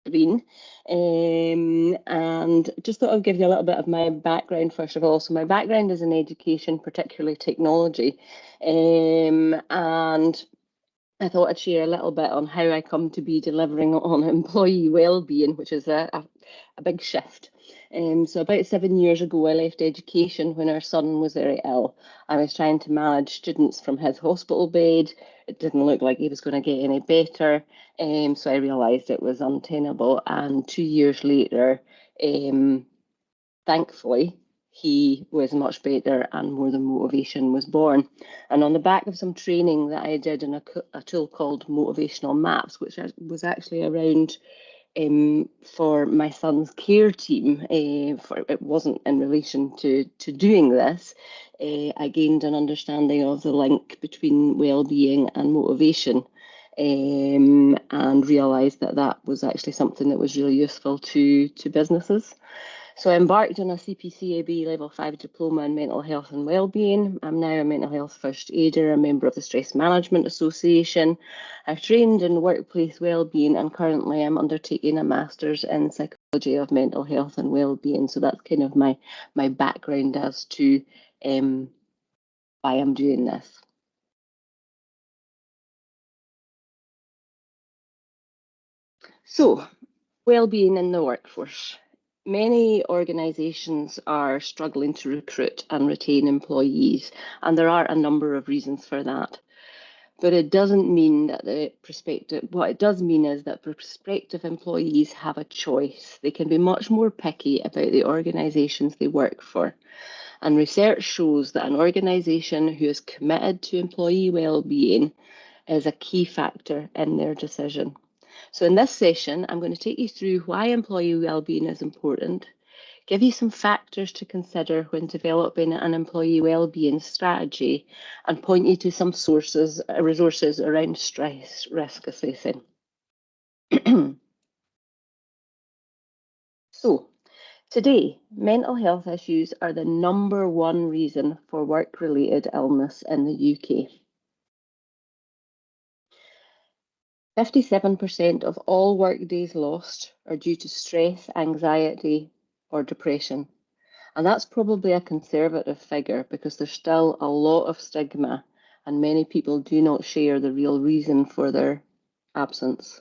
screen, and just thought I'd give you a little bit of my background first of all. So my background is in education, particularly technology, and I thought I'd share a little bit on how I come to be delivering on employee wellbeing, which is a big shift. So about 7 years ago, I left education when our son was very ill. I was trying to manage students from his hospital bed. It didn't look like he was going to get any better. So I realised it was untenable. And 2 years later, thankfully, he was much better and more than motivation was born. And on the back of some training that I did in a tool called Motivational Maps, which was actually around for my son's care team, it wasn't in relation to doing this, I gained an understanding of the link between well-being and motivation, and realised that that was actually something that was really useful to businesses. So I embarked on a CPCAB Level 5 diploma in mental health and wellbeing. I'm now a mental health first aider, a member of the Stress Management Association. I've trained in workplace wellbeing, and currently I'm undertaking a master's in psychology of mental health and wellbeing. So that's kind of my background as to why I'm doing this. So, wellbeing in the workforce. Many organisations are struggling to recruit and retain employees, and there are a number of reasons for that. But it doesn't mean that what it does mean is that prospective employees have a choice. They can be much more picky about the organisations they work for. And research shows that an organisation who is committed to employee well-being is a key factor in their decision. So in this session, I'm going to take you through why employee wellbeing is important, give you some factors to consider when developing an employee wellbeing strategy, and point you to some resources around stress risk assessing. So, today, mental health issues are the #1 reason for work-related illness in the UK. 57% of all work days lost are due to stress, anxiety, or depression. And that's probably a conservative figure because there's still a lot of stigma and many people do not share the real reason for their absence.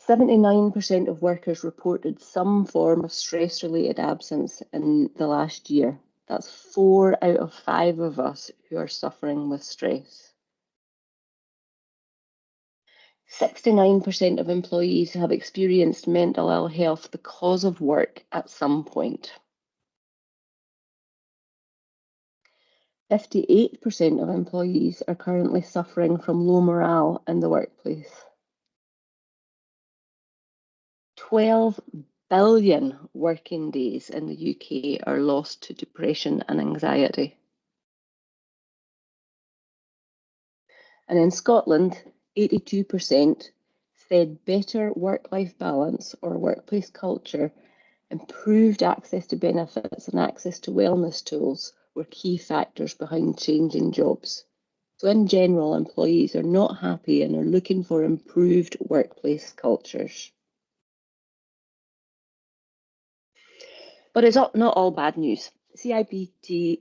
79% of workers reported some form of stress-related absence in the last year. That's 4 out of 5 of us who are suffering with stress. 69% of employees have experienced mental ill health because of work at some point. 58% of employees are currently suffering from low morale in the workplace. 12 billion working days in the UK are lost to depression and anxiety. And in Scotland, 82% said better work-life balance or workplace culture, improved access to benefits and access to wellness tools were key factors behind changing jobs. So in general, employees are not happy and are looking for improved workplace cultures. But it's not all bad news. CIPD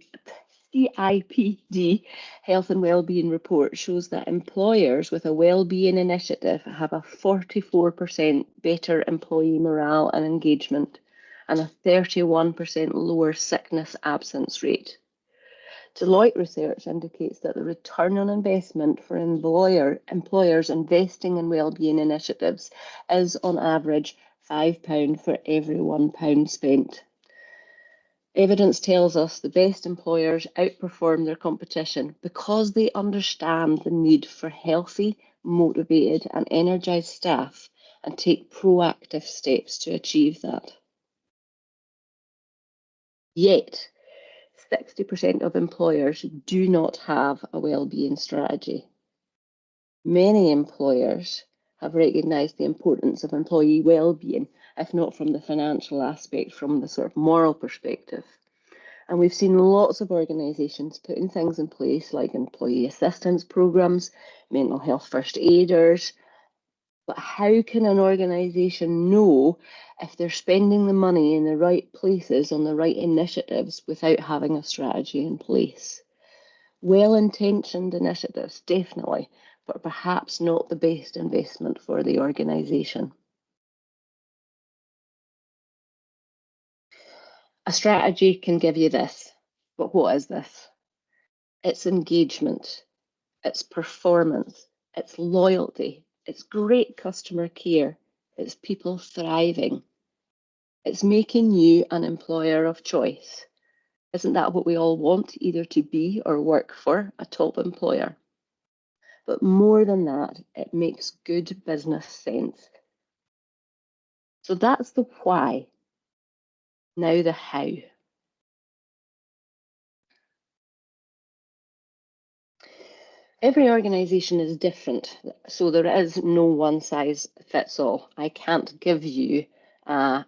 Health and Wellbeing report shows that employers with a wellbeing initiative have a 44% better employee morale and engagement and a 31% lower sickness absence rate. Deloitte research indicates that the return on investment for employers investing in wellbeing initiatives is on average £5 for every £1 spent. Evidence tells us the best employers outperform their competition because they understand the need for healthy, motivated and energised staff and take proactive steps to achieve that. Yet, 60% of employers do not have a wellbeing strategy. Many employers have recognised the importance of employee wellbeing, if not from the financial aspect, from the sort of moral perspective. And we've seen lots of organisations putting things in place like employee assistance programmes, mental health first aiders, But how can an organisation know if they're spending the money in the right places on the right initiatives without having a strategy in place? Well-intentioned initiatives, definitely, but perhaps not the best investment for the organisation. A strategy can give you this, but what is this? It's engagement, it's performance, it's loyalty, it's great customer care, it's people thriving, it's making you an employer of choice. Isn't that what we all want, either to be or work for a top employer? But more than that, it makes good business sense. So that's the why. Now the how. Every organisation is different, so there is no one size fits all. I can't give you a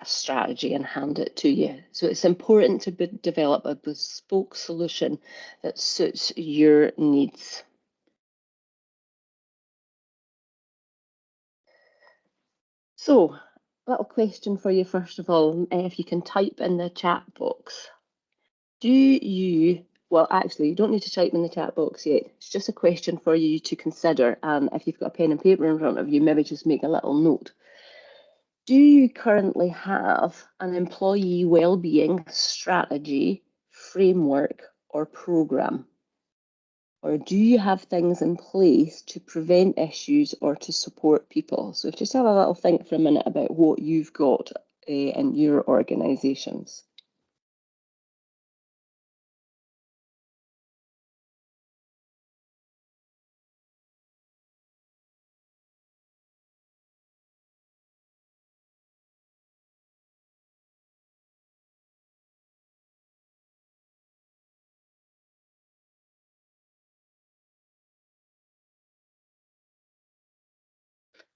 strategy and hand it to you. So it's important to develop a bespoke solution that suits your needs. So, little question for you first of all, if you can type in the chat box. Do you, well, actually, you don't need to type in the chat box yet. It's just a question for you to consider. And if you've got a pen and paper in front of you, maybe just make a little note. Do you currently have an employee wellbeing strategy, framework, or program? Or do you have things in place to prevent issues or to support people? So just have a little think for a minute about what you've got in your organisations.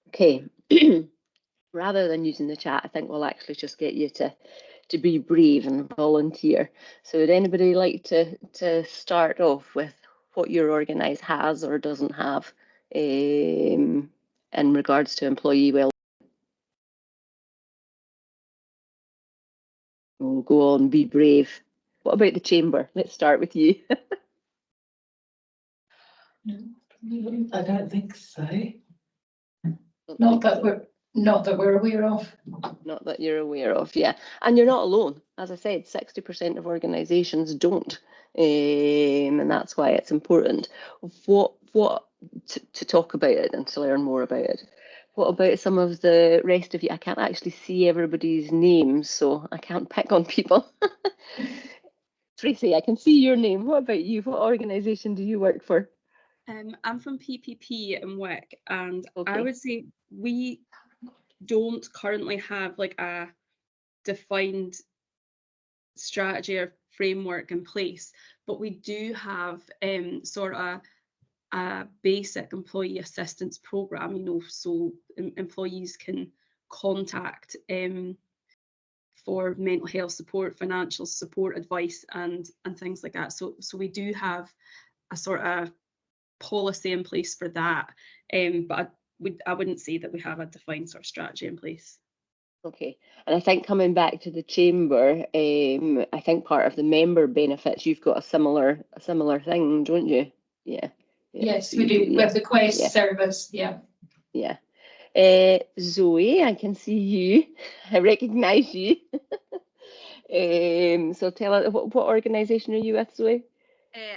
Okay, rather than using the chat, I think we'll actually just get you to be brave and volunteer. So would anybody like to start off with what your organise has or doesn't have in regards to employee well? Oh, go on, be brave. What about the chamber? Let's start with you. No, I don't think so. Not that we're aware of. Not that you're aware of, yeah. And you're not alone. As I said, 60% of organisations don't, and that's why it's important. What to talk about it and to learn more about it. What about some of the rest of you? I can't actually see everybody's names, so I can't pick on people. Tracy, I can see your name. What about you? What organisation do you work for? I'm from PPP in WIC, and Okay. I would say we don't currently have like a defined strategy or framework in place, but we do have sort of a basic employee assistance program, so employees can contact for mental health support, financial support, advice, and things like that. So we do have a sort of policy in place for that, but I wouldn't say that we have a defined sort of strategy in place. Okay, and I think coming back to the chamber, I think part of the member benefits, you've got a similar thing, don't you? Yeah. Yes, so we do. Yeah. With the Quest Yeah. service, yeah. Yeah. Zoe, I can see you. I recognise you. So tell us, what organisation are you with, Zoe?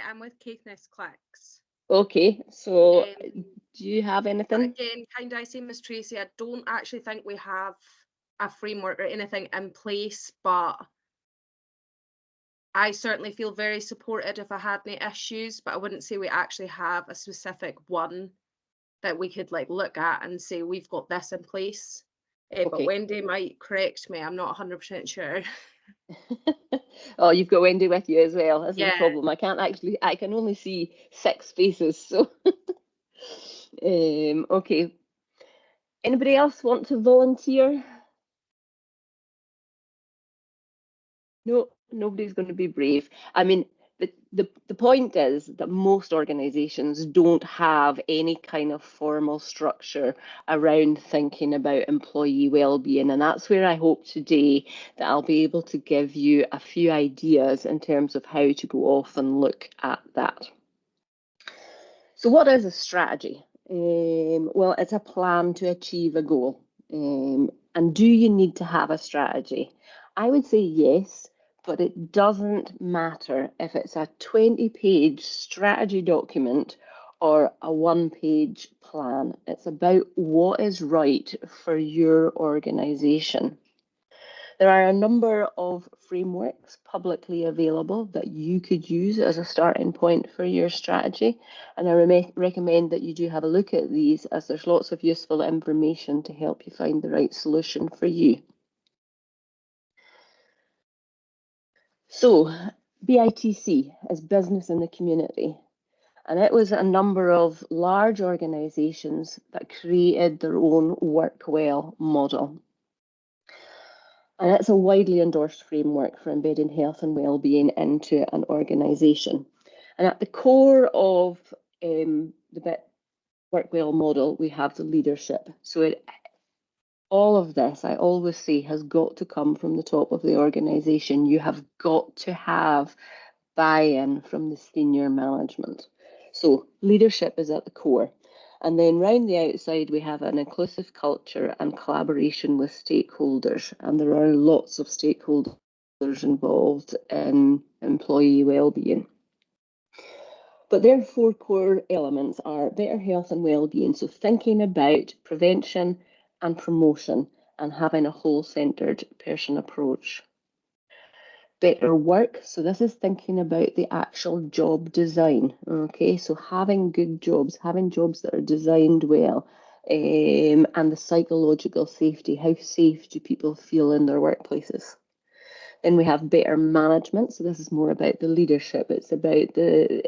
I'm with Caithness Clicks. Okay, so do you have anything? Again, kind of same as Tracy, I don't actually think we have a framework or anything in place, but I certainly feel very supported if I had any issues, but I wouldn't say we actually have a specific one that we could like look at and say we've got this in place. But Okay. Wendy might correct me, I'm not 100% sure. Oh, you've got Wendy with you as well. This is Yeah. the problem. I can only see 6 faces, so okay. Anybody else want to volunteer? No, nobody's going to be brave. I mean, the point is that most organisations don't have any kind of formal structure around thinking about employee well-being, and that's where I hope today that I'll be able to give you a few ideas in terms of how to go off and look at that. So what is a strategy? Well, it's a plan to achieve a goal. And do you need to have a strategy? I would say yes, but it doesn't matter if it's a 20-page strategy document or a 1-page plan. It's about what is right for your organisation. There are a number of frameworks publicly available that you could use as a starting point for your strategy, and I recommend that you do have a look at these, as there's lots of useful information to help you find the right solution for you. So, BITC is business in the community, and it was a number of large organisations that created their own Work Well model. And it's a widely endorsed framework for embedding health and well-being into an organisation. And at the core of the Work Well model, we have the leadership. So all of this, I always say, has got to come from the top of the organisation. You have got to have buy-in from the senior management. So leadership is at the core. And then round the outside, we have an inclusive culture and collaboration with stakeholders. And there are lots of stakeholders involved in employee well-being. But their 4 core elements are better health and well-being. So thinking about prevention and promotion and having a whole-centered person approach. Better work, so this is thinking about the actual job design. Okay, so having good jobs, having jobs that are designed well, and the psychological safety. How safe do people feel in their workplaces? Then we have better management, so this is more about the leadership. It's about the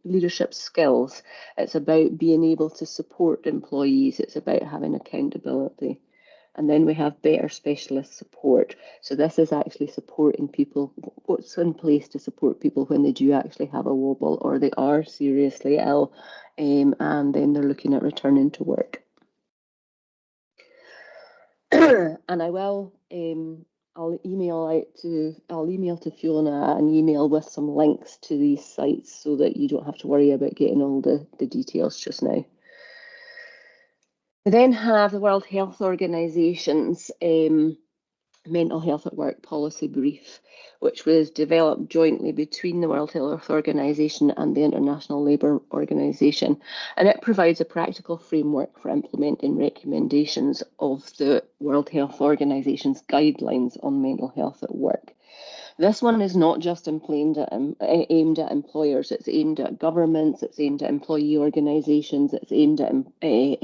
leadership skills. It's about being able to support employees. It's about having accountability. And then we have better specialist support. So this is actually supporting people, what's in place to support people when they do actually have a wobble or they are seriously ill, and then they're looking at returning to work. And I will, I'll email to Fiona an email with some links to these sites so that you don't have to worry about getting all the details just now. We then have the World Health Organization's Mental Health at Work policy brief, which was developed jointly between the World Health Organization and the International Labour Organization. And it provides a practical framework for implementing recommendations of the World Health Organization's guidelines on mental health at work. This one is not just aimed at employers, it's aimed at governments, it's aimed at employee organisations, it's aimed at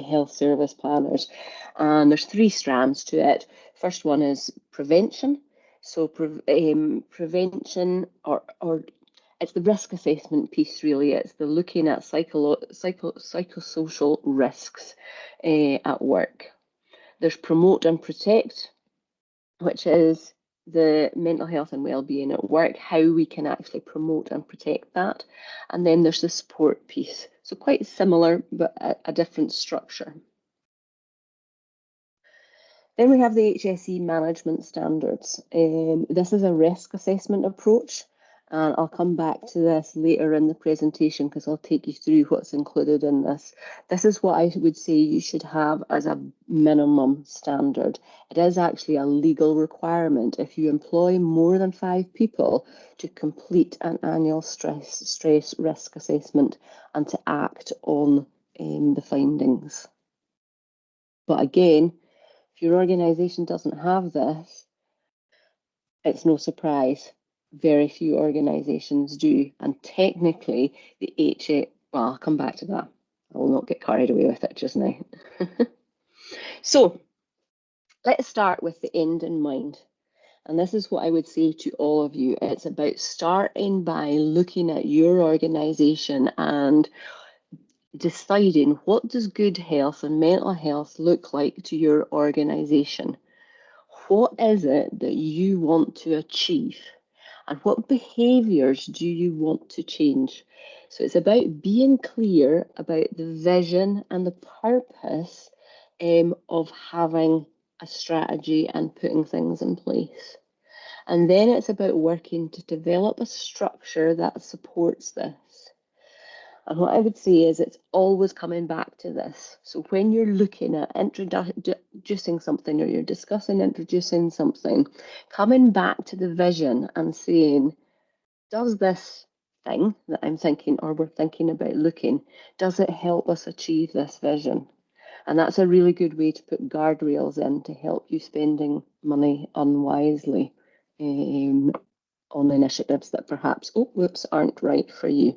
health service planners. And there's 3 strands to it. First one is prevention. So prevention, or it's the risk assessment piece really. It's the looking at psychosocial risks at work. There's promote and protect, which is the mental health and well-being at work, how we can actually promote and protect that. And then there's the support piece. So quite similar, but a different structure. Then we have the HSE management standards. This is a risk assessment approach, and I'll come back to this later in the presentation because I'll take you through what's included in this. This is what I would say you should have as a minimum standard. It is actually a legal requirement if you employ more than 5 people to complete an annual stress risk assessment and to act on the findings. But again, if your organisation doesn't have this, it's no surprise. Very few organisations do. And technically, the well, I'll come back to that. I will not get carried away with it just now. So, let's start with the end in mind. And this is what I would say to all of you. It's about starting by looking at your organisation and deciding what does good health and mental health look like to your organisation. What is it that you want to achieve? and what behaviours do you want to change? So it's about being clear about the vision and the purpose of having a strategy and putting things in place. And then it's about working to develop a structure that supports this. And what I would say is it's always coming back to this. So when you're looking at introducing something, or you're discussing introducing something, coming back to the vision and saying, does this thing that I'm thinking, or we're thinking about looking, does it help us achieve this vision? And that's a really good way to put guardrails in to help you spending money unwisely on initiatives that perhaps, aren't right for you.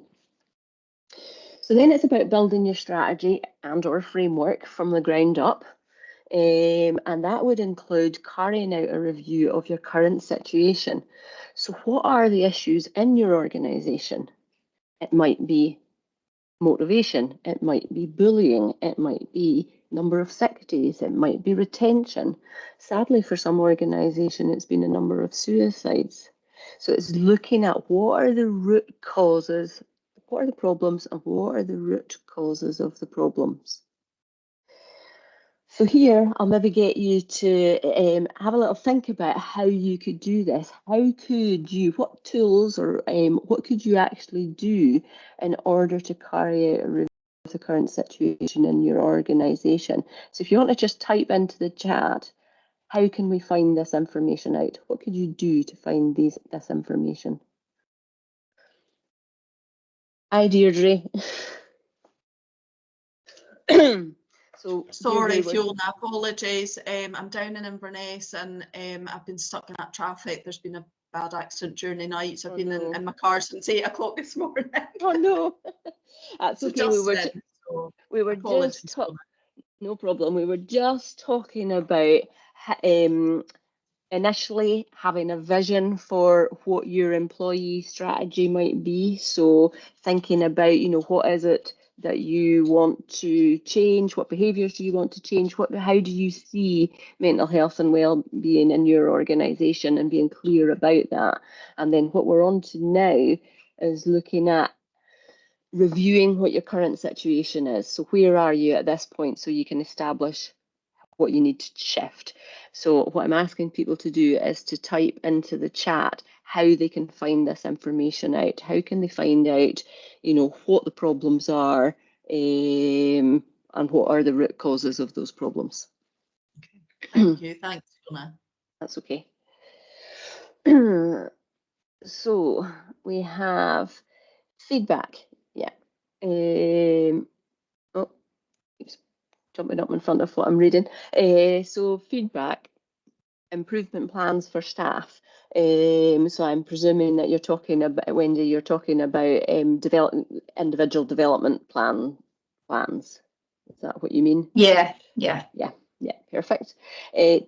So then it's about building your strategy and or framework from the ground up. And that would include carrying out a review of your current situation. So what are the issues in your organisation? It might be motivation, it might be bullying, it might be number of sick days, it might be retention. Sadly, for some organisation, it's been a number of suicides. So it's looking at what are the root causes, what are the problems, and what are the root causes of the problems. So here, I'll maybe get you to have a little think about how you could do this. How could you, what tools or what could you actually do in order to carry out a review of the current situation in your organisation? So if you want to just type into the chat, how can we find this information out? What could you do to find this information? Hi, Deirdre. So Sorry, Deirdre, Fiona, apologies. I'm down in Inverness and I've been stuck in that traffic. There's been a bad accident during the night. So I've been in my car since 8 o'clock this morning. Oh no, that's So okay. We were just no problem. We were just talking about initially having a vision for what your employee strategy might be. So thinking about, what is it that you want to change? What behaviours do you want to change? How do you see mental health and well-being in your organisation, and being clear about that? And then what we're on to now is looking at reviewing what your current situation is. So where are you at this point, so you can establish what you need to shift. So what I'm asking people to do is to type into the chat how they can find this information out. How can they find out, what the problems are, and what are the root causes of those problems. Okay. Thank you. Thanks, Fiona. That's okay. So we have feedback. Yeah. Keeps jumping up in front of what I'm reading. So feedback, improvement plans for staff. So I'm presuming that you're talking about, Wendy, you're talking about individual development plans. Is that what you mean? Yeah. Yeah, perfect.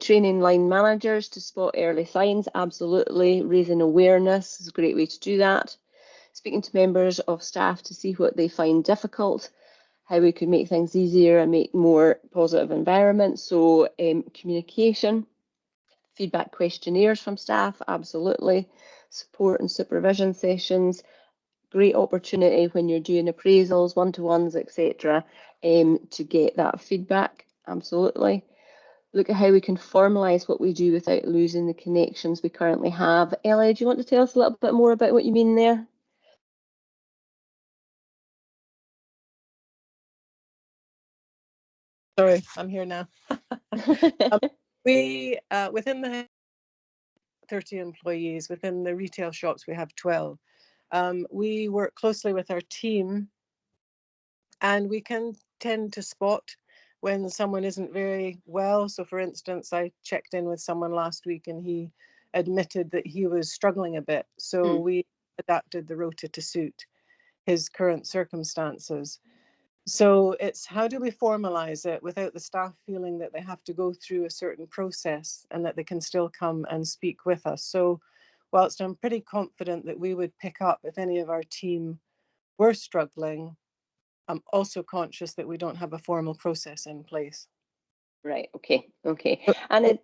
Training line managers to spot early signs, absolutely. Raising awareness is a great way to do that. Speaking to members of staff to see what they find difficult, how we could make things easier and make more positive environments. So communication, feedback questionnaires from staff, absolutely. Support and supervision sessions, great opportunity when you're doing appraisals, one-to-ones, etc., to get that feedback, absolutely. Look at how we can formalise what we do without losing the connections we currently have. Ellie, do you want to tell us a little bit more about what you mean there? Sorry, I'm here now. We, within the 30 employees, within the retail shops, we have 12. We work closely with our team, and we can tend to spot when someone isn't very well. So for instance, I checked in with someone last week and he admitted that he was struggling a bit. So we adapted the rota to suit his current circumstances. So it's how do we formalize it without the staff feeling that they have to go through a certain process and that they can still come and speak with us. So whilst I'm pretty confident that we would pick up if any of our team were struggling, I'm also conscious that we don't have a formal process in place. Right, okay. And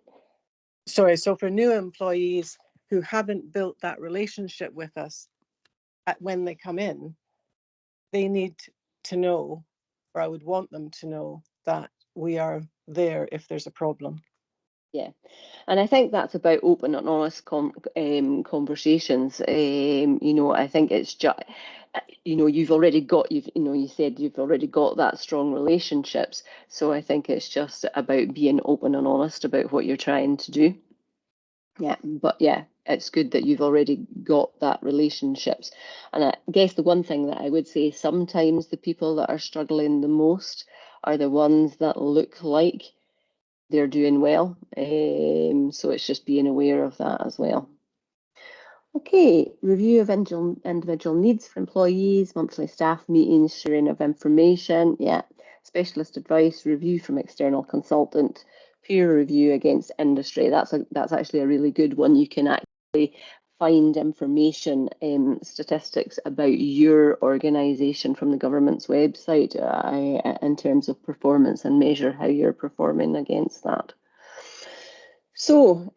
Sorry, so for new employees, who haven't built that relationship with us when they come in, they need to know, or I would want them to know, that we are there if there's a problem. Yeah, and I think that's about open and honest conversations. You know, I think it's just, you know, you said you've already got that strong relationships. So I think it's just about being open and honest about what you're trying to do. Yeah, but yeah, it's good that you've already got that relationships. And I guess the one thing that I would say, sometimes the people that are struggling the most are the ones that look like they're doing well. So it's just being aware of that as well. Okay, review of individual needs for employees, monthly staff meetings, sharing of information. Yeah, specialist advice, review from external consultant, peer review against industry. That's actually a really good one. You can actually find information, statistics about your organisation from the government's website in terms of performance, and measure how you're performing against that. So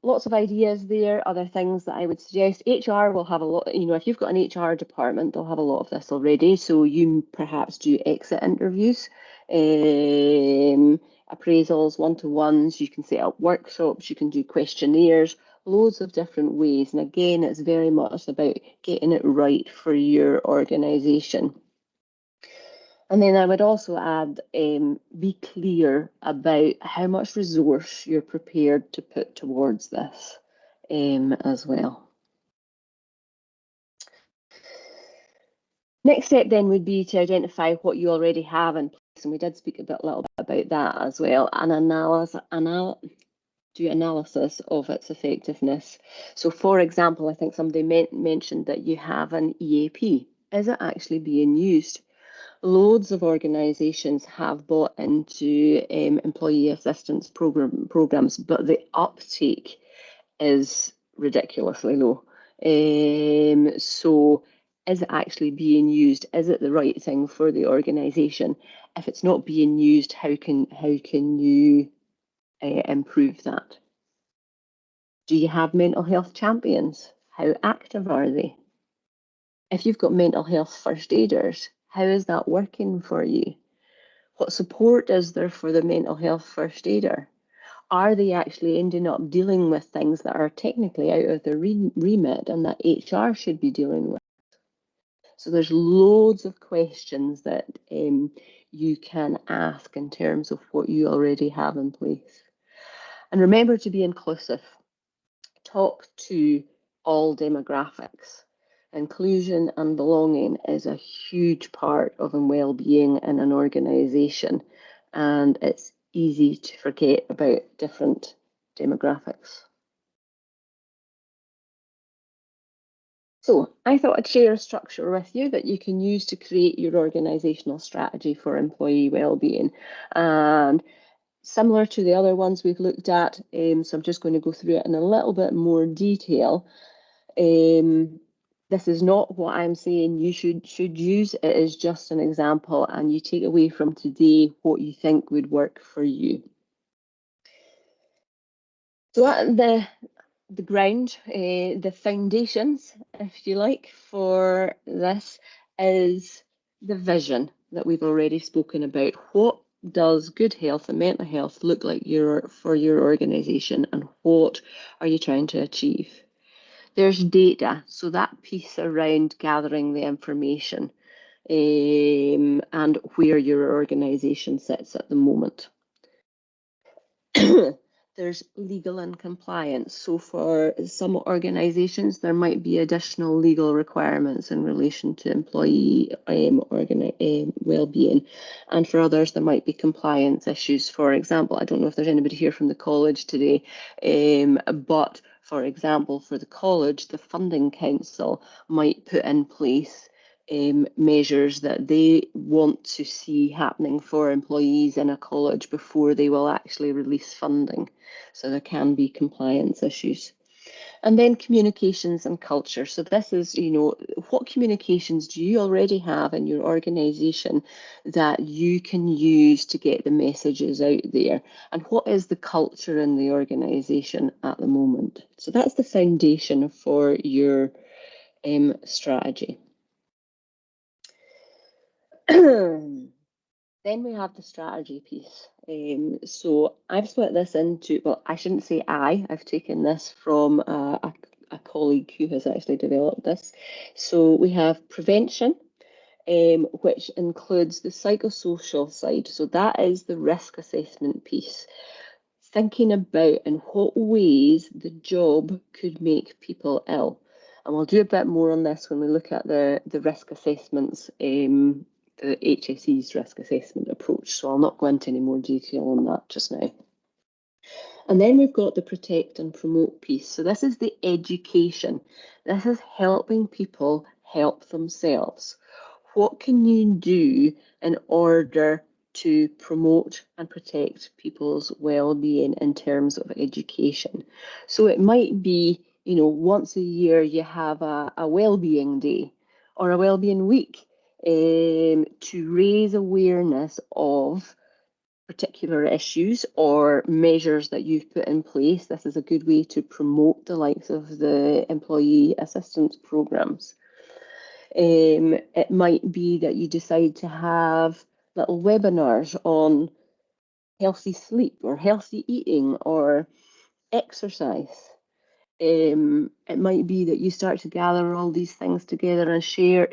lots of ideas there. Other things that I would suggest, HR will have a lot, you know, if you've got an HR department, they'll have a lot of this already. So you perhaps do exit interviews, appraisals, one-to-ones, you can set up workshops, you can do questionnaires, loads of different ways. And again, it's very much about getting it right for your organisation. And then I would also add, be clear about how much resource you're prepared to put towards this as well. Next step then would be to identify what you already have in place, and we did speak a little bit about that as well, and do analysis of its effectiveness. So for example, I think somebody mentioned that you have an EAP. Is it actually being used? Loads of organisations have bought into employee assistance programs, but the uptake is ridiculously low. So is it actually being used? Is it the right thing for the organisation? If it's not being used, how can you improve that? Do you have mental health champions? How active are they? If you've got mental health first aiders, how is that working for you? What support is there for the mental health first aider? Are they actually ending up dealing with things that are technically out of their remit and that HR should be dealing with? So there's loads of questions that you can ask in terms of what you already have in place. And remember to be inclusive. Talk to all demographics. Inclusion and belonging is a huge part of well-being in an organisation, and it's easy to forget about different demographics. So I thought I'd share a structure with you that you can use to create your organisational strategy for employee well-being. And similar to the other ones we've looked at, so I'm just going to go through it in a little bit more detail. This is not what I'm saying you should use. It is just an example, and you take away from today what you think would work for you. So at the ground, the foundations, if you like, for this is the vision that we've already spoken about. What does good health and mental health look like for your organisation, and what are you trying to achieve? There's data, so that piece around gathering the information and where your organisation sits at the moment. There's legal and compliance. So for some organisations, there might be additional legal requirements in relation to employee well-being. And for others, there might be compliance issues. For example, I don't know if there's anybody here from the college today, but for example, for the college, the Funding Council might put in place measures that they want to see happening for employees in a college before they will actually release funding. So there can be compliance issues. And then communications and culture. So this is, what communications do you already have in your organisation that you can use to get the messages out there? And what is the culture in the organisation at the moment? So that's the foundation for your strategy. Then we have the strategy piece. So I've split this into, well, I shouldn't say I've taken this from a colleague who has actually developed this. So we have prevention, which includes the psychosocial side. So that is the risk assessment piece. Thinking about in what ways the job could make people ill. And we'll do a bit more on this when we look at the risk assessments, the HSE's risk assessment approach. So I'll not go into any more detail on that just now. And then we've got the protect and promote piece. So this is the education. This is helping people help themselves. What can you do in order to promote and protect people's well-being in terms of education? So it might be, once a year you have a well-being day or a well-being week to raise awareness of particular issues or measures that you've put in place. This is a good way to promote the likes of the employee assistance programs. It might be that you decide to have little webinars on healthy sleep or healthy eating or exercise. It might be that you start to gather all these things together and share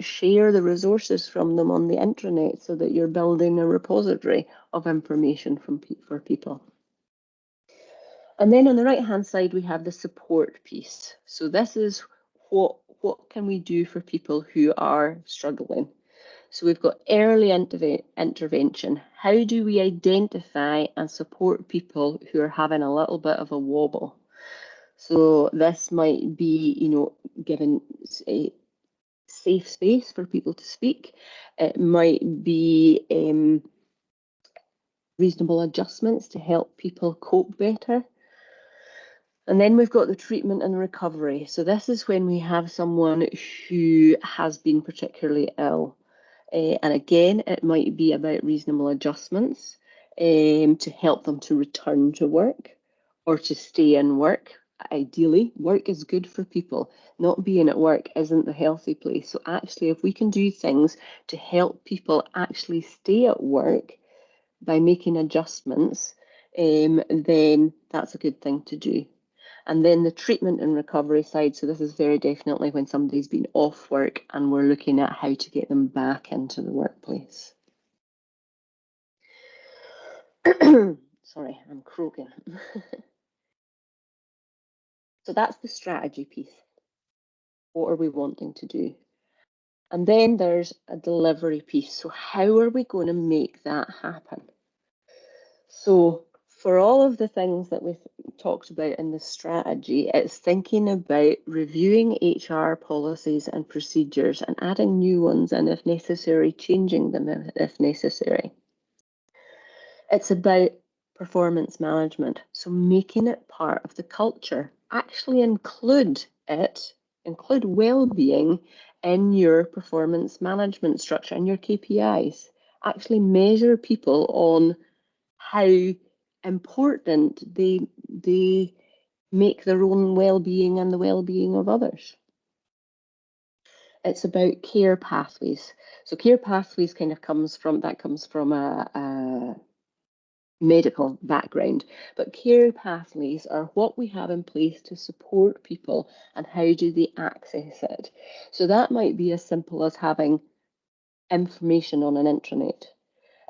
the resources from them on the intranet so that you're building a repository of information for people. And then on the right hand side we have the support piece. So this is what can we do for people who are struggling. So we've got early intervention. How do we identify and support people who are having a little bit of a wobble? So this might be, given a safe space for people to speak. It might be reasonable adjustments to help people cope better. And then we've got the treatment and recovery. So this is when we have someone who has been particularly ill. And again, it might be about reasonable adjustments to help them to return to work or to stay in work. Ideally, work is good for people. Not being at work isn't the healthy place. So actually, if we can do things to help people actually stay at work by making adjustments, then that's a good thing to do. And then the treatment and recovery side, so this is very definitely when somebody's been off work and we're looking at how to get them back into the workplace. Sorry, I'm croaking. So that's the strategy piece. What are we wanting to do? And then there's a delivery piece. So how are we going to make that happen? So for all of the things that we've talked about in the strategy, it's thinking about reviewing HR policies and procedures and adding new ones and if necessary, changing them if necessary. It's about performance management. So making it part of the culture, actually include well-being in your performance management structure and your KPIs. Actually measure people on how important they make their own well-being and the well-being of others. It's about care pathways. So care pathways kind of comes from a medical background, but care pathways are what we have in place to support people and how do they access it. So that might be as simple as having information on an intranet.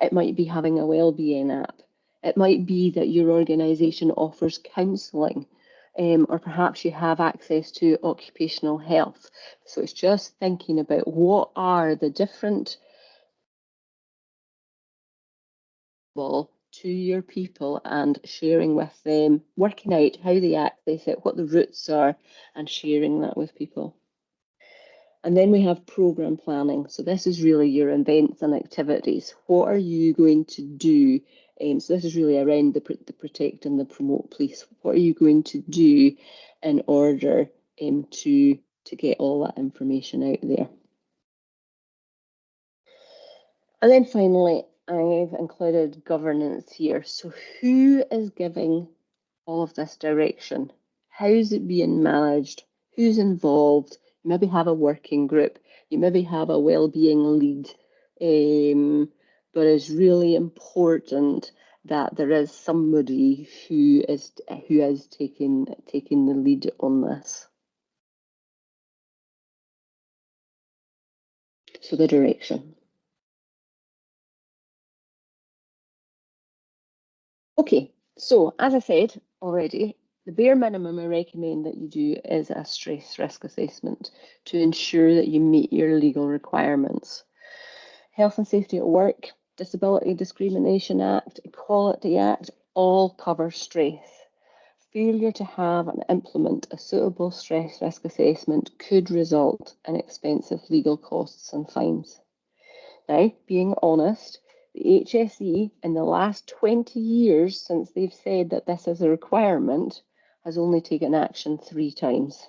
It might be having a wellbeing app. It might be that your organisation offers counselling, or perhaps you have access to occupational health. So it's just thinking about what are the different to your people and sharing with them, working out how they access it, what the routes are, and sharing that with people. And then we have program planning. So this is really your events and activities. What are you going to do? So this is really around the protect and the promote piece. What are you going to do in order to get all that information out there. And then finally, I've included governance here. So who is giving all of this direction? How's it being managed? Who's involved? You maybe have a working group. You maybe have a wellbeing lead. But it's really important that there is somebody who is taking the lead on this. So the direction. Okay, so as I said already, the bare minimum I recommend that you do is a stress risk assessment to ensure that you meet your legal requirements. Health and Safety at Work, Disability Discrimination Act, Equality Act all cover stress. Failure to have and implement a suitable stress risk assessment could result in expensive legal costs and fines. Now, being honest, the HSE in the last 20 years since they've said that this is a requirement has only taken action 3 times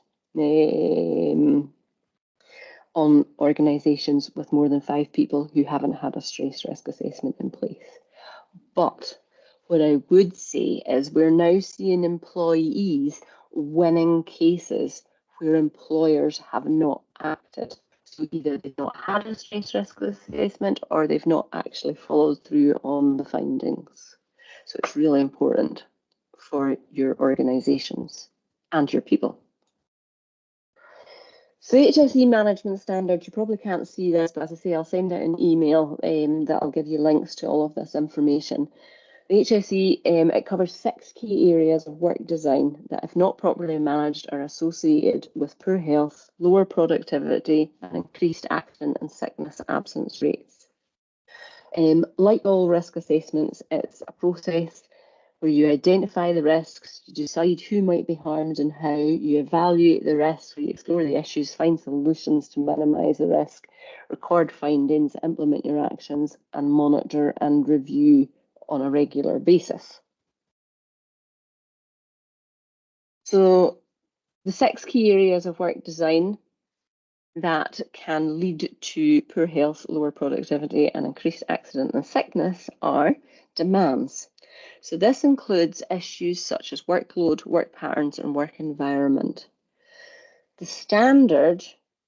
on organisations with more than 5 people who haven't had a stress risk assessment in place. But what I would say is we're now seeing employees winning cases where employers have not acted. So either they've not had a stress risk assessment or they've not actually followed through on the findings. So it's really important for your organisations and your people. So HSE management standards, you probably can't see this, but as I say, I'll send out an email that'll give you links to all of this information. The HSE, it covers 6 key areas of work design that, if not properly managed, are associated with poor health, lower productivity, and increased accident and sickness absence rates. Like all risk assessments, it's a process where you identify the risks, you decide who might be harmed and how, you evaluate the risks, you explore the issues, find solutions to minimise the risk, record findings, implement your actions, and monitor and review on a regular basis. So the 6 key areas of work design that can lead to poor health, lower productivity, and increased accident and sickness are demands. So this includes issues such as workload, work patterns, and work environment. The standard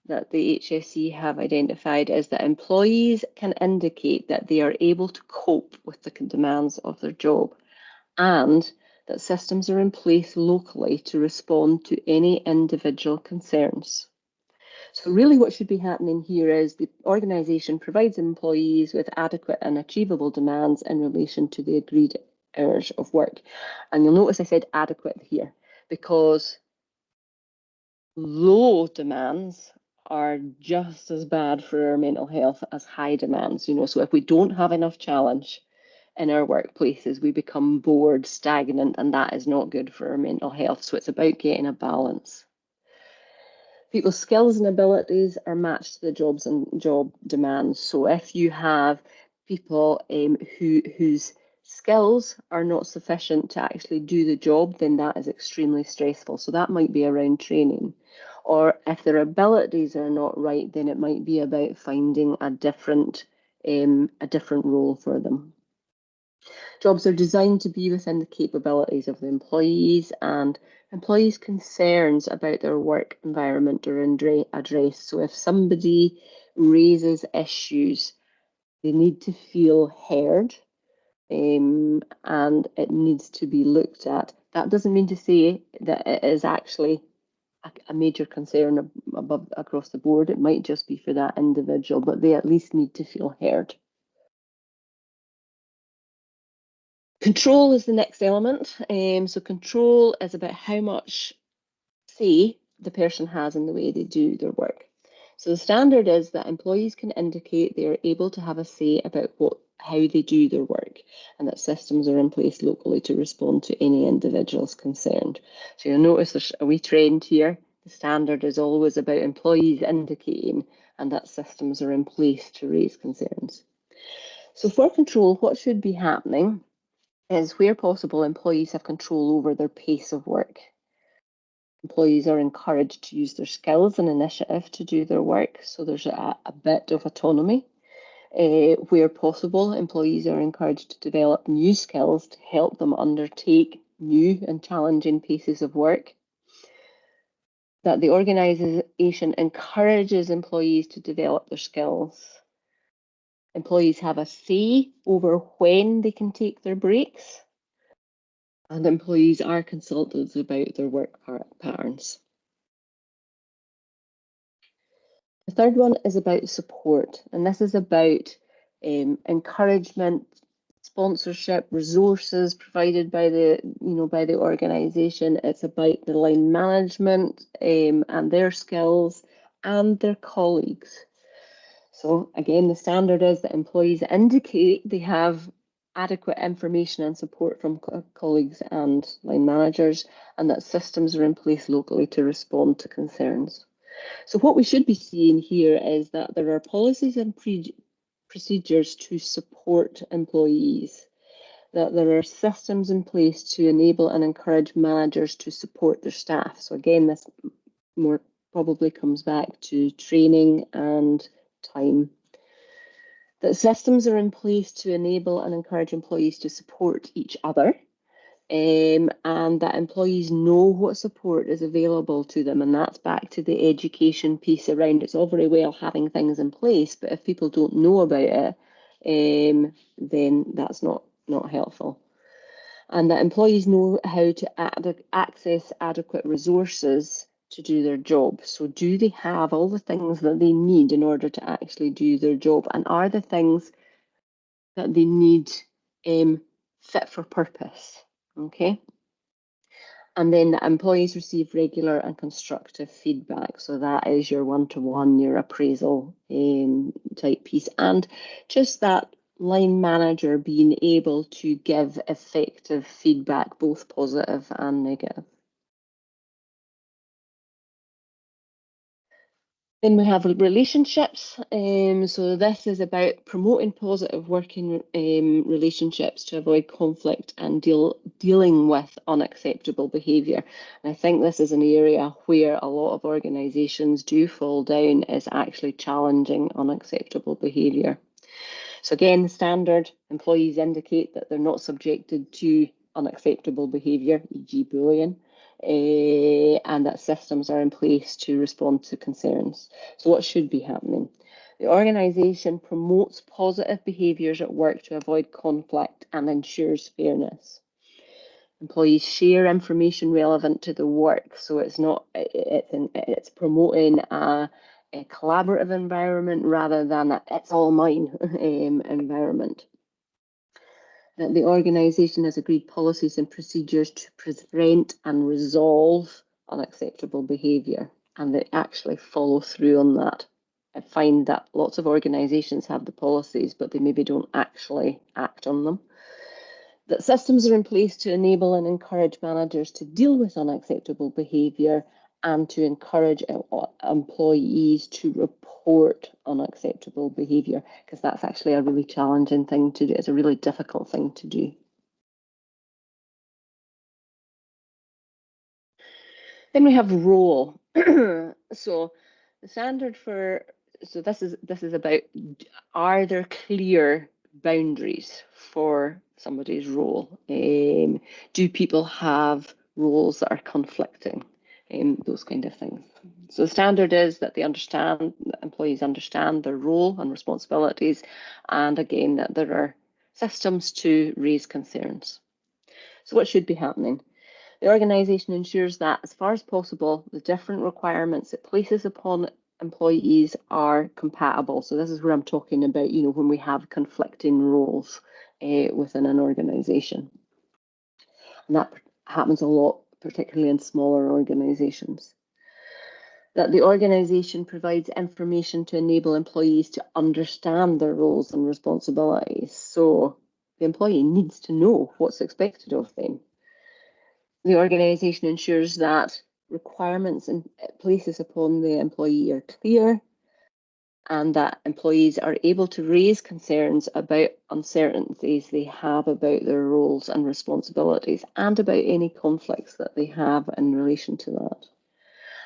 that the HSE have identified is that employees can indicate that they are able to cope with the demands of their job, and that systems are in place locally to respond to any individual concerns. So really what should be happening here is the organisation provides employees with adequate and achievable demands in relation to the agreed hours of work. And you'll notice I said adequate here because low demands are just as bad for our mental health as high demands. So if we don't have enough challenge in our workplaces, we become bored, stagnant, and that is not good for our mental health. So it's about getting a balance. People's skills and abilities are matched to the jobs and job demands. So if you have people whose skills are not sufficient to actually do the job, then that is extremely stressful. So that might be around training. Or if their abilities are not right, then it might be about finding a different role for them. Jobs are designed to be within the capabilities of the employees, and employees' concerns about their work environment are addressed. So if somebody raises issues, they need to feel heard, and it needs to be looked at. That doesn't mean to say that it is actually a major concern across the board. It might just be for that individual, but they at least need to feel heard. Control is the next element. So control is about how much say the person has in the way they do their work. So the standard is that employees can indicate they are able to have a say about how they do their work, and that systems are in place locally to respond to any individuals concerned. So you'll notice there's a wee trend here. The standard is always about employees indicating and that systems are in place to raise concerns. So for control, what should be happening is where possible, employees have control over their pace of work. Employees are encouraged to use their skills and initiative to do their work, so there's a bit of autonomy. Where possible, employees are encouraged to develop new skills to help them undertake new and challenging pieces of work. That the organisation encourages employees to develop their skills. Employees have a say over when they can take their breaks, and employees are consulted about their work patterns. The third one is about support, and this is about encouragement, sponsorship, resources provided by the organisation. It's about the line management and their skills and their colleagues. So again, the standard is that employees indicate they have adequate information and support from colleagues and line managers, and that systems are in place locally to respond to concerns. So what we should be seeing here is that there are policies and procedures to support employees, that there are systems in place to enable and encourage managers to support their staff. So again, this more probably comes back to training and time. That systems are in place to enable and encourage employees to support each other, and that employees know what support is available to them. And that's back to the education piece around it's all very well having things in place, but if people don't know about it, then that's not helpful. And that employees know how to access adequate resources to do their job. So do they have all the things that they need in order to actually do their job? And are the things that they need fit for purpose? Okay. And then the employees receive regular and constructive feedback. So that is your one-to-one, your appraisal type piece. And just that line manager being able to give effective feedback, both positive and negative. Then we have relationships. So this is about promoting positive working relationships to avoid conflict and dealing with unacceptable behaviour. And I think this is an area where a lot of organisations do fall down, is actually challenging unacceptable behaviour. So again, standard employees indicate that they're not subjected to unacceptable behaviour, e.g. bullying. And that systems are in place to respond to concerns. So what should be happening? The organisation promotes positive behaviours at work to avoid conflict and ensures fairness. Employees share information relevant to the work, so it's promoting a collaborative environment rather than a it's all mine environment. That the organisation has agreed policies and procedures to prevent and resolve unacceptable behaviour, and they actually follow through on that. I find that lots of organisations have the policies, but they maybe don't actually act on them. That systems are in place to enable and encourage managers to deal with unacceptable behaviour and to encourage employees to report unacceptable behaviour, because that's actually a really challenging thing to do. It's a really difficult thing to do. Then we have role. So the standard this is about, are there clear boundaries for somebody's role? Do people have roles that are conflicting? Those kind of things. So the standard is that employees understand their role and responsibilities, and again that there are systems to raise concerns. So what should be happening? The organisation ensures that, as far as possible, the different requirements it places upon employees are compatible. So this is where I'm talking about, when we have conflicting roles within an organisation. And that happens a lot, particularly in smaller organisations. That the organisation provides information to enable employees to understand their roles and responsibilities. So the employee needs to know what's expected of them. The organisation ensures that requirements and places upon the employee are clear, and that employees are able to raise concerns about uncertainties they have about their roles and responsibilities and about any conflicts that they have in relation to that.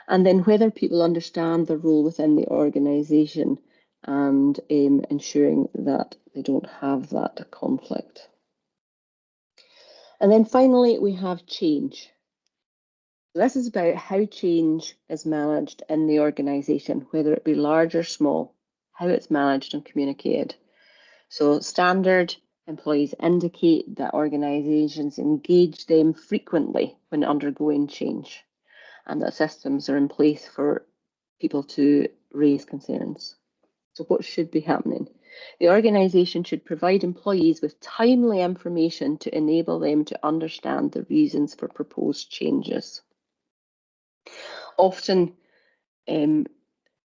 And then whether people understand their role within the organisation and ensuring that they don't have that conflict. And then finally, we have change. This is about how change is managed in the organisation, whether it be large or small, how it's managed and communicated. So standard employees indicate that organisations engage them frequently when undergoing change, and that systems are in place for people to raise concerns. So what should be happening? The organisation should provide employees with timely information to enable them to understand the reasons for proposed changes. Often, the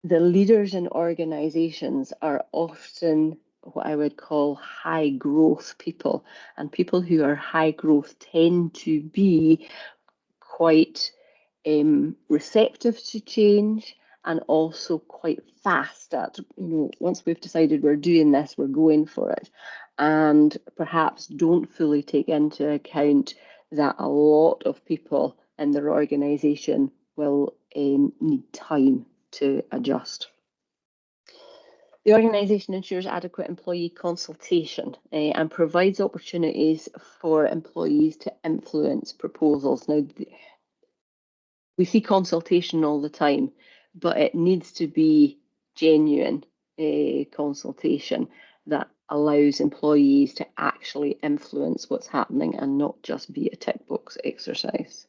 leaders in organisations are often what I would call high growth people, and people who are high growth tend to be quite receptive to change and also quite fast at, once we've decided we're doing this, we're going for it, and perhaps don't fully take into account that a lot of people in their organisation will need time to adjust. The organisation ensures adequate employee consultation and provides opportunities for employees to influence proposals. Now, we see consultation all the time, but it needs to be genuine consultation that allows employees to actually influence what's happening and not just be a tick box exercise.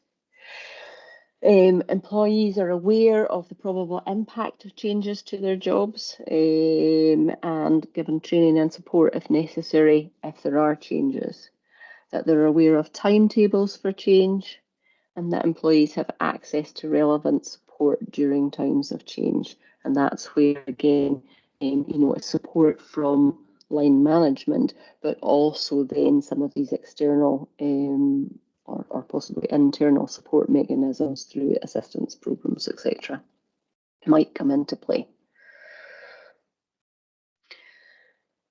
Employees are aware of the probable impact of changes to their jobs and given training and support if necessary if there are changes. That they're aware of timetables for change, and that employees have access to relevant support during times of change. And that's where, again, support from line management, but also then some of these external or possibly internal support mechanisms through assistance programs, etc., might come into play.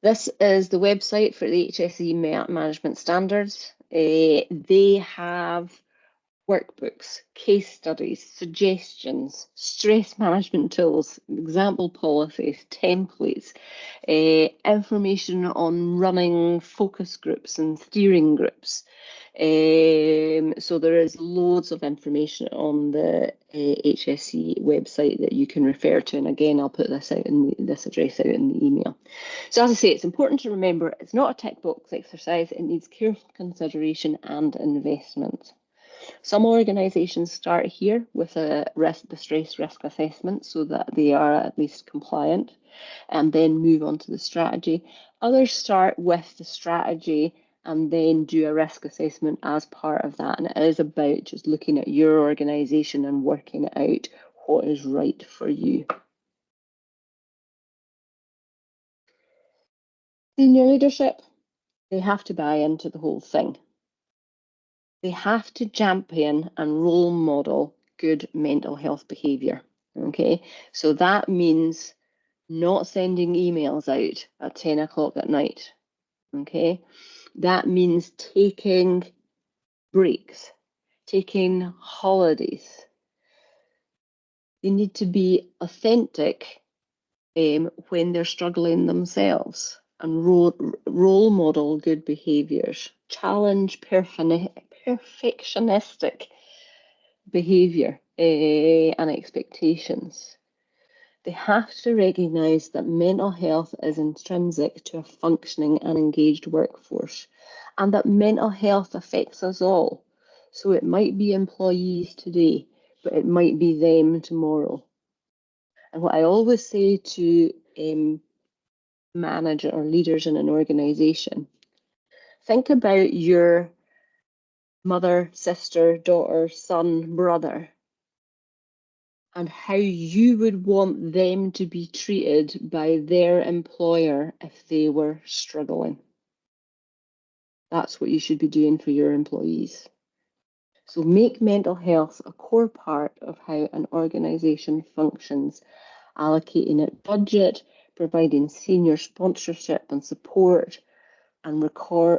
This is the website for the HSE management standards. They have workbooks, case studies, suggestions, stress management tools, example policies, templates, information on running focus groups and steering groups. So there is loads of information on the HSE website that you can refer to. And again, I'll put this out in this address out in the email. So as I say, it's important to remember it's not a tick box exercise. It needs careful consideration and investment. Some organisations start here with the stress risk assessment so that they are at least compliant and then move on to the strategy. Others start with the strategy and then do a risk assessment as part of that. And it is about just looking at your organisation and working out what is right for you. Senior leadership, they have to buy into the whole thing. They have to champion and role model good mental health behaviour. Okay, so that means not sending emails out at 10 o'clock at night. Okay, that means taking breaks, taking holidays. They need to be authentic when they're struggling themselves and role model good behaviours, challenge perfectionistic behaviour and expectations. They have to recognise that mental health is intrinsic to a functioning and engaged workforce, and that mental health affects us all. So it might be employees today, but it might be them tomorrow. And what I always say to managers or leaders in an organisation, think about your mother, sister, daughter, son, brother, and how you would want them to be treated by their employer if they were struggling. That's what you should be doing for your employees. So make mental health a core part of how an organisation functions, allocating it budget, providing senior sponsorship and support, and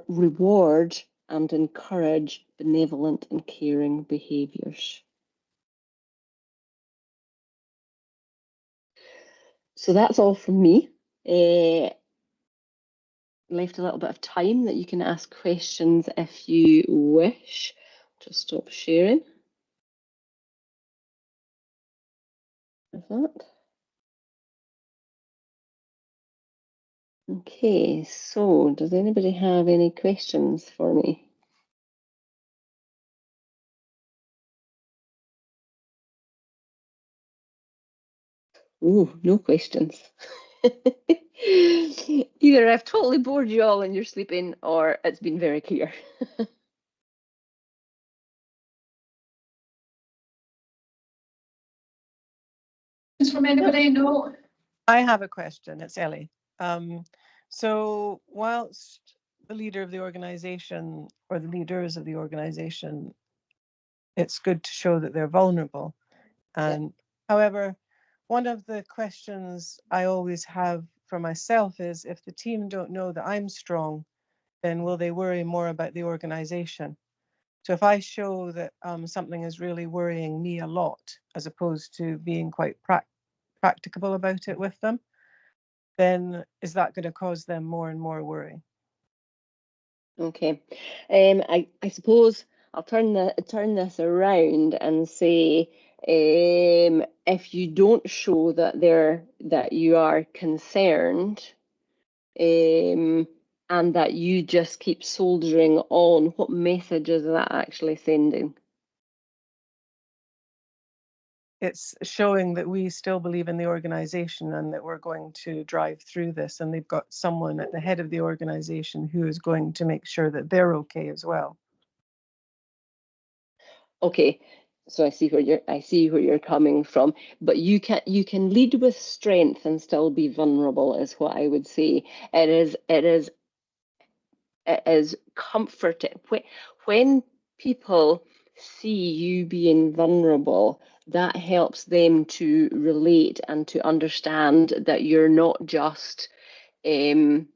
reward and encourage benevolent and caring behaviours. So that's all from me. Left a little bit of time that you can ask questions if you wish. Just stop sharing. Like that. Okay, so does anybody have any questions for me? Ooh, no questions. Either I've totally bored you all and you're sleeping, or it's been very clear. From anybody? No. I have a question. It's Ellie. So whilst the leader of the organization or the leaders of the organization, it's good to show that they're vulnerable. And however, one of the questions I always have for myself is, if the team don't know that I'm strong, then will they worry more about the organization? So if I show that something is really worrying me a lot, as opposed to being quite practicable about it with them, then is that going to cause them more and more worry? Okay, I suppose I'll turn this around and say, if you don't show that you are concerned, and that you just keep soldiering on, what message is that actually sending? It's showing that we still believe in the organization and that we're going to drive through this, and they've got someone at the head of the organization who is going to make sure that they're okay as well. Okay, so I see where you're coming from, but you can lead with strength and still be vulnerable, is what I would say. It is comforting when people see you being vulnerable. That helps them to relate and to understand that you're not just you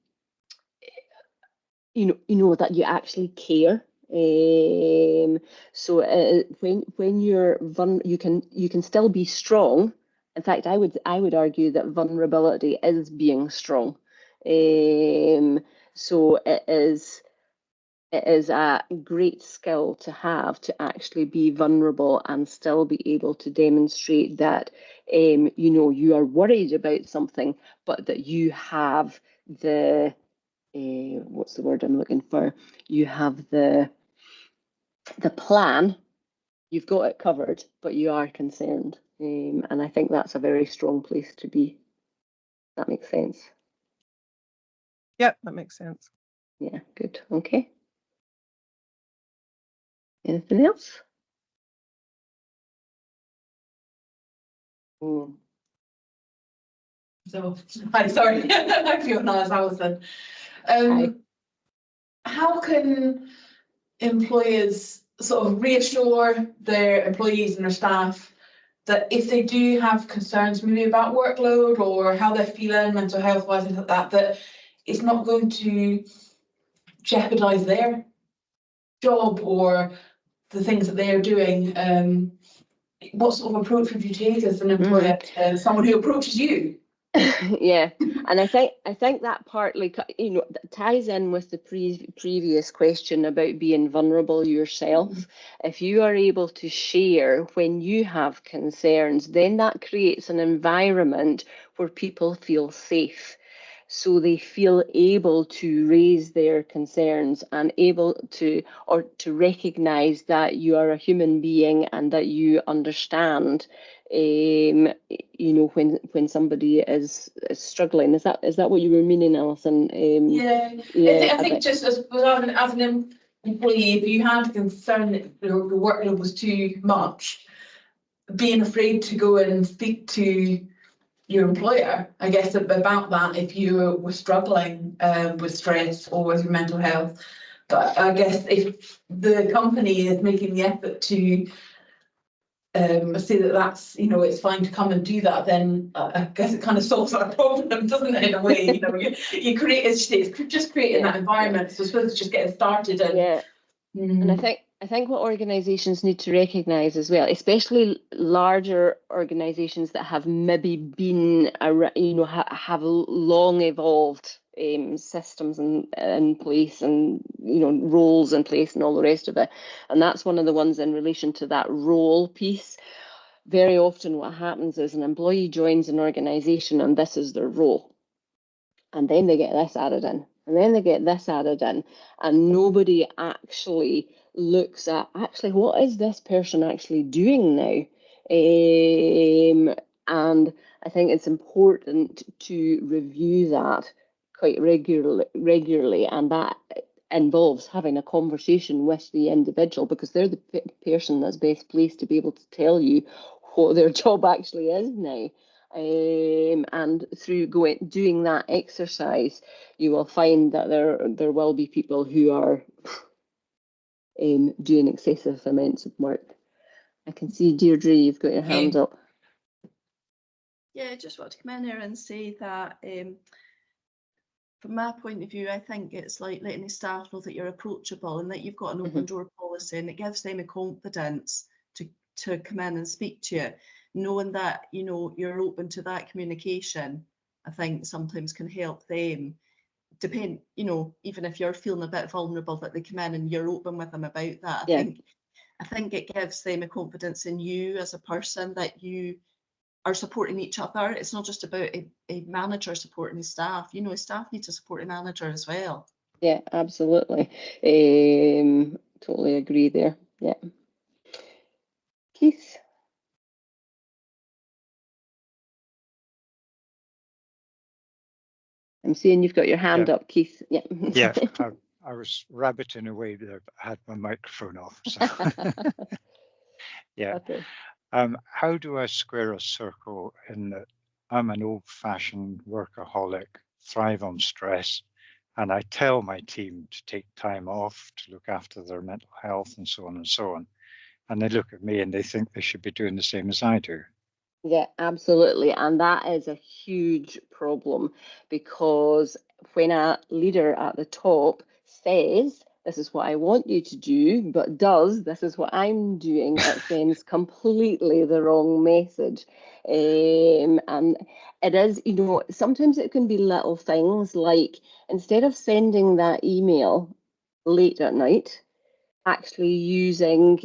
know that you actually care. So when you're you can still be strong. In fact, I would argue that vulnerability is being strong. So it is a great skill to have, to actually be vulnerable and still be able to demonstrate that you are worried about something, but that you have the what's the word I'm looking for? You have the plan. You've got it covered, but you are concerned, and I think that's a very strong place to be. That makes sense. Yep, that makes sense. Yeah, good. Okay. Anything else? So, hi, sorry. Hi, Fiona, as Alison. Hi. How can employers sort of reassure their employees and their staff that if they do have concerns maybe about workload or how they're feeling mental health wise, things like that it's not going to jeopardise their job or the things that they're doing? What sort of approach would you take as an employer to someone who approaches you? Yeah, and I think that partly ties in with the previous question about being vulnerable yourself. If you are able to share when you have concerns, then that creates an environment where people feel safe. So they feel able to raise their concerns and able to recognize that you are a human being and that you understand when somebody is struggling. Is that what you were meaning, Alison? I think just as an employee, if you had concern that your workload was too much, being afraid to go and speak to your employer, I guess, about that if you were struggling with stress or with your mental health. But I guess if the company is making the effort to say that that's, you know, it's fine to come and do that, then I guess it kind of solves that problem, doesn't it, in a way? You know, you create, as you say, it's just creating that environment. So I suppose it's just getting started. And and I think what organisations need to recognise as well, especially larger organisations that have maybe been, you know, have long evolved systems in place, and, you know, roles in place and all the rest of it. And that's one of the ones in relation to that role piece. Very often what happens is an employee joins an organisation and this is their role. And then they get this added in, and then they get this added in, and nobody actually looks at actually what is this person actually doing now. And I think it's important to review that quite regularly, and that involves having a conversation with the individual, because they're the person that's best placed to be able to tell you what their job actually is now. And through doing that exercise, you will find that there will be people who are doing excessive amounts of work. I can see, Deirdre, you've got your hand up. Yeah, I just want to come in here and say that from my point of view, I think it's like letting the staff know that you're approachable and that you've got an open door policy, and it gives them a confidence to come in and speak to you. Knowing that, you know, you're open to that communication, I think sometimes can help them. You know, even if you're feeling a bit vulnerable, that they come in and you're open with them about that. I think it gives them a confidence in you as a person, that you are supporting each other. It's not just about a manager supporting his staff. You know, his staff need to support a manager as well. Yeah, absolutely. Totally agree there. Yeah. Keith? I'm seeing you've got your hand up, Keith. Yeah. Yeah, I was rabbiting away there, but I had my microphone off. So. Yeah. Okay. How do I square a circle in that I'm an old-fashioned workaholic, thrive on stress, and I tell my team to take time off to look after their mental health and so on and so on. And they look at me and they think they should be doing the same as I do. Yeah, absolutely. And that is a huge problem, because when a leader at the top says, this is what I want you to do, but does, this is what I'm doing, it sends completely the wrong message. And it is, you know, sometimes it can be little things like, instead of sending that email late at night, actually using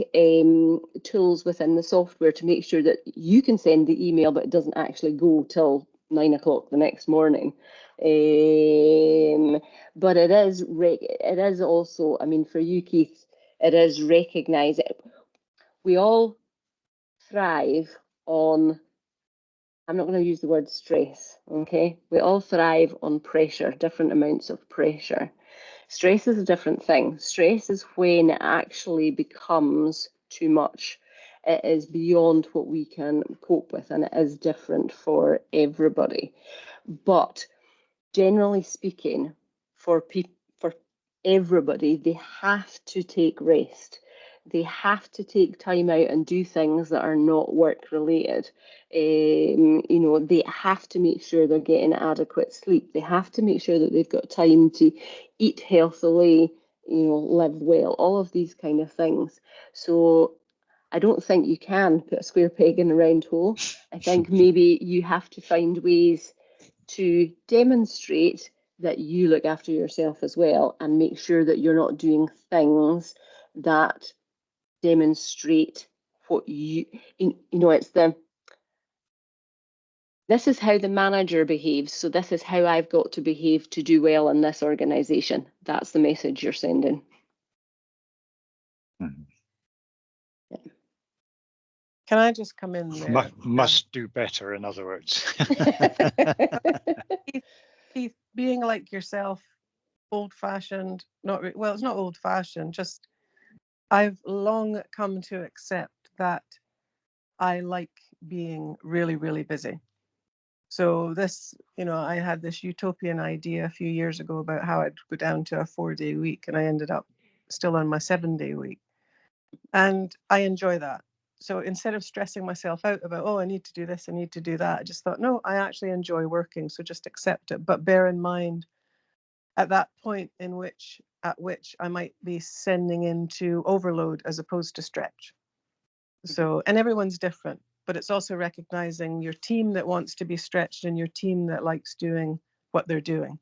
tools within the software to make sure that you can send the email, but it doesn't actually go till 9 o'clock the next morning. But it is also, I mean, for you, Keith, it is recognise it. We all thrive on, I'm not going to use the word stress, okay? We all thrive on pressure, different amounts of pressure. Stress is a different thing. Stress is when it actually becomes too much. It is beyond what we can cope with, and it is different for everybody. But generally speaking, for everybody, they have to take rest. They have to take time out and do things that are not work related. You know, they have to make sure they're getting adequate sleep. They have to make sure that they've got time to eat healthily, you know, live well, all of these kind of things. So I don't think you can put a square peg in a round hole. I think maybe you have to find ways to demonstrate that you look after yourself as well, and make sure that you're not doing things that demonstrate what you know, it's this is how the manager behaves, so this is how I've got to behave to do well in this organization. That's the message you're sending. Mm-hmm. Yeah. Can I just come in there? Must do better, in other words. Keith, being like yourself, old-fashioned, well, it's not old-fashioned, just I've long come to accept that I like being really, really busy. So this, you know, I had this utopian idea a few years ago about how I'd go down to a 4-day week, and I ended up still on my 7-day week. And I enjoy that. so instead of stressing myself out about, oh, I need to do this, I need to do that, I just thought, no, I actually enjoy working, so just accept it. But bear in mind, at that point at which I might be sending into overload as opposed to stretch. So, and everyone's different, but it's also recognizing your team that wants to be stretched and your team that likes doing what they're doing.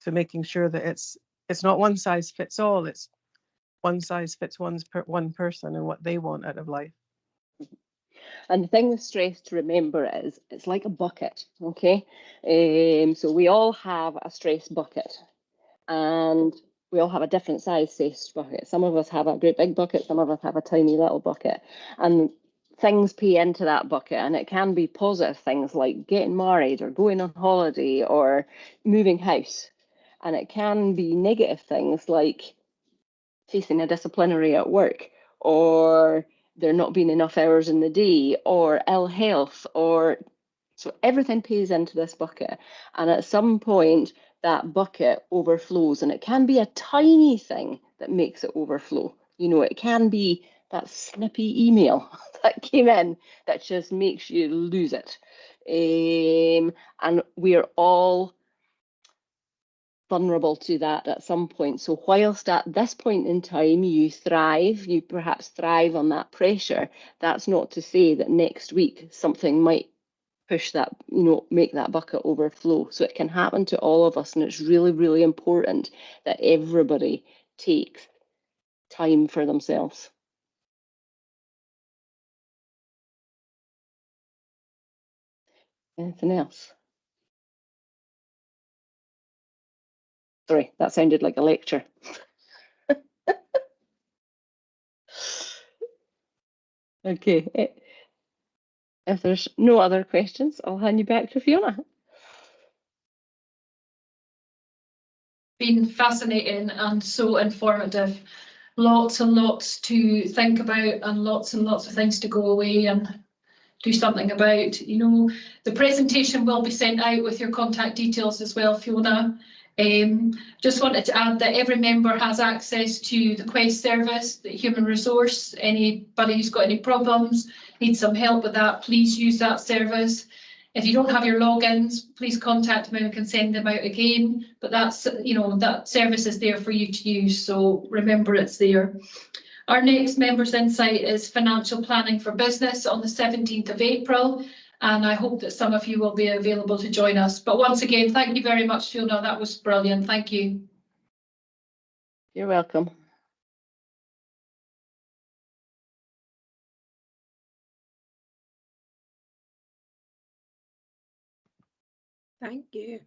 So making sure that it's not one size fits all, it's one size fits one person and what they want out of life. And the thing with stress to remember is it's like a bucket, okay? So we all have a stress bucket, and we all have a different size stress bucket. Some of us have a great big bucket, some of us have a tiny little bucket, and things pay into that bucket, and it can be positive things like getting married or going on holiday or moving house, and it can be negative things like facing a disciplinary at work, or there not being enough hours in the day, or ill health, or so everything pays into this bucket. And at some point, that bucket overflows, and it can be a tiny thing that makes it overflow. You know, it can be that snippy email that came in that just makes you lose it. And we're all vulnerable to that at some point. So whilst at this point in time you perhaps thrive on that pressure, that's not to say that next week something might push that, you know, make that bucket overflow. So it can happen to all of us, and it's really, really important that everybody takes time for themselves. Anything else? Sorry, that sounded like a lecture. Okay, if there's no other questions, I'll hand you back to Fiona. Been fascinating and so informative. Lots and lots to think about and lots of things to go away and do something about. You know, the presentation will be sent out with your contact details as well, Fiona. Just wanted to add that every member has access to the Quest service, the human resource. Anybody who's got any problems, needs some help with that, please use that service. If you don't have your logins, please contact me and we can send them out again. But that's, you know, that service is there for you to use, so remember it's there. Our next Members Insight is Financial Planning for Business on the 17th of April. And I hope that some of you will be available to join us. But once again, thank you very much, Fiona. That was brilliant. Thank you. You're welcome. Thank you.